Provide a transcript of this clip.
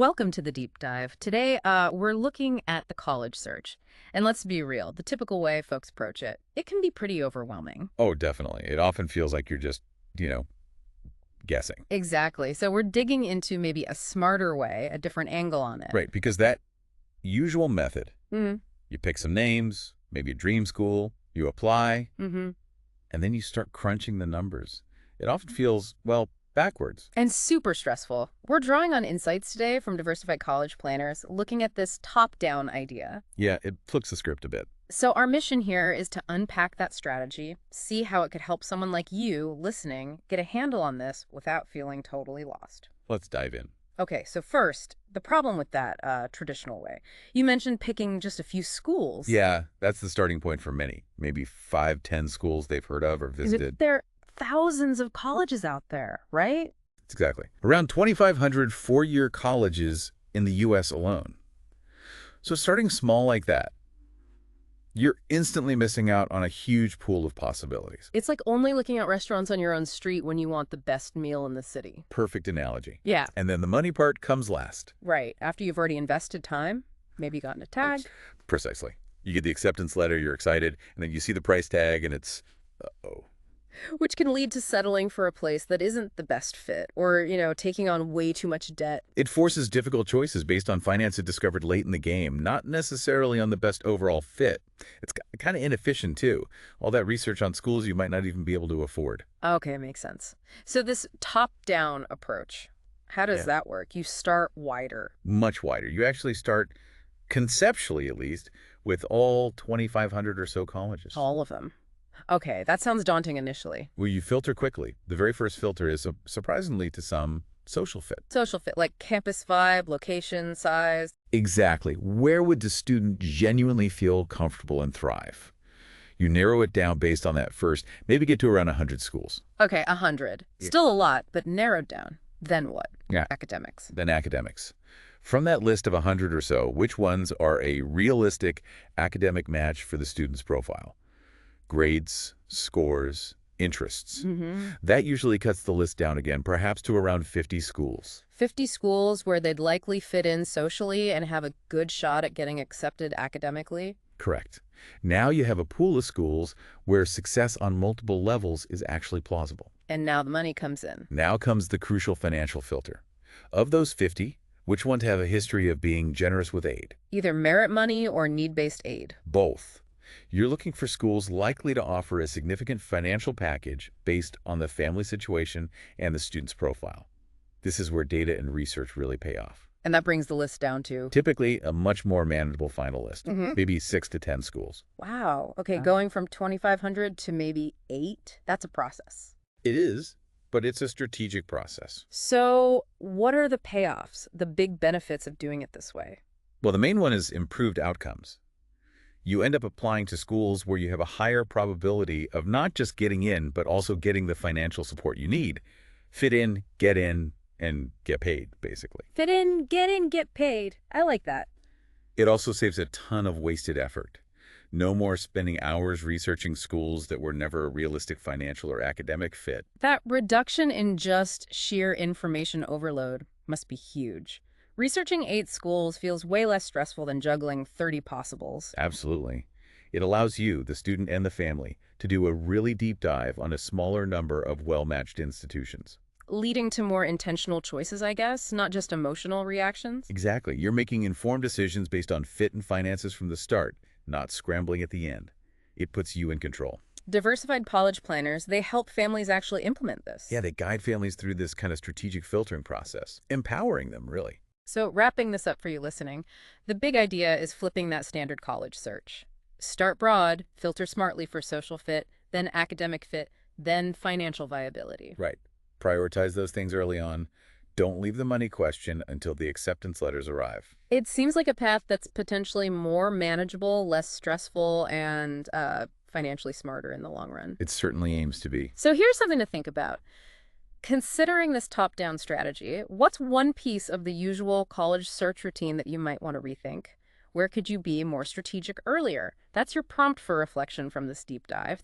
Welcome to the deep dive. Today, we're looking at the college search. And let's be real, the typical way folks approach it, it can be pretty overwhelming. Oh, definitely. It often feels like you're just, guessing. Exactly. So we're digging into maybe a smarter way, a different angle on it. Right, because that usual method, Mm-hmm. you pick some names, maybe a dream school, you apply, Mm-hmm. and then you start crunching the numbers. It often feels, well, backwards. And super stressful. We're drawing on insights today from Diversified College Planners, looking at this top-down idea. Yeah, it flips the script a bit. So our mission here is to unpack that strategy, see how it could help someone like you, listening, get a handle on this without feeling totally lost. Let's dive in. Okay, so first, the problem with that traditional way. You mentioned picking just a few schools. Yeah, that's the starting point for many. Maybe 5, 10 schools they've heard of or visited. There are thousands of colleges out there, right? Exactly. Around 2,500 four-year colleges in the U.S. alone. So starting small like that, you're instantly missing out on a huge pool of possibilities. It's like only looking at restaurants on your own street when you want the best meal in the city. Perfect analogy. Yeah, And then the money part comes last. right. After you've already invested time, maybe gotten a tag. Precisely. You get the acceptance letter, you're excited, and then you see the price tag, and it's, uh-oh. Which can lead to settling for a place that isn't the best fit or, taking on way too much debt. It forces difficult choices based on finances discovered late in the game, not necessarily on the best overall fit. It's kind of inefficient, too. All that research on schools you might not even be able to afford. Okay, makes sense. So this top-down approach, how does Yeah. that work? You start wider. Much wider. You actually start, conceptually at least, with all 2,500 or so colleges. All of them. Okay, that sounds daunting initially. Well, you filter quickly. The very first filter is, surprisingly to some, social fit. Social fit, like campus vibe, location, size. Exactly. Where would the student genuinely feel comfortable and thrive? You narrow it down based on that first, maybe get to around 100 schools. Okay, 100. Yeah. Still a lot, but narrowed down. Then what? Yeah. Academics. Then academics. From that list of 100 or so, which ones are a realistic academic match for the student's profile? Grades, scores, interests. Mm-hmm. That usually cuts the list down again, perhaps to around 50 schools. 50 schools where they'd likely fit in socially and have a good shot at getting accepted academically. Correct. Now you have a pool of schools where success on multiple levels is actually plausible. And now the money comes in. Now comes the crucial financial filter. Of those 50, which ones have a history of being generous with aid? Either merit money or need-based aid. Both. You're looking for schools likely to offer a significant financial package based on the family situation and the student's profile. This is where data and research really pay off. And that brings the list down to... Typically, a much more manageable final list, Mhm. maybe 6 to 10 schools. Wow. Okay, Wow. going from 2,500 to maybe 8, that's a process. It is, but it's a strategic process. So what are the payoffs, the big benefits of doing it this way? Well, the main one is improved outcomes. You end up applying to schools where you have a higher probability of not just getting in, but also getting the financial support you need. Fit in, and get paid, basically. Fit in, get paid. I like that. It also saves a ton of wasted effort. No more spending hours researching schools that were never a realistic financial or academic fit. That reduction in just sheer information overload must be huge. Researching 8 schools feels way less stressful than juggling 30 possibles. Absolutely. It allows you, the student and the family, to do a really deep dive on a smaller number of well-matched institutions. Leading to more intentional choices, I guess, not just emotional reactions. Exactly. You're making informed decisions based on fit and finances from the start, not scrambling at the end. It puts you in control. Diversified College Planners, they help families actually implement this. Yeah, they guide families through this kind of strategic filtering process, empowering them, really. So wrapping this up for you listening, the big idea is flipping that standard college search. Start broad, filter smartly for social fit, then academic fit, then financial viability. Right. Prioritize those things early on. Don't leave the money question until the acceptance letters arrive. It seems like a path that's potentially more manageable, less stressful, and financially smarter in the long run. It certainly aims to be. So here's something to think about. Considering this top-down strategy, what's one piece of the usual college search routine that you might want to rethink? Where could you be more strategic earlier? That's your prompt for reflection from this deep dive.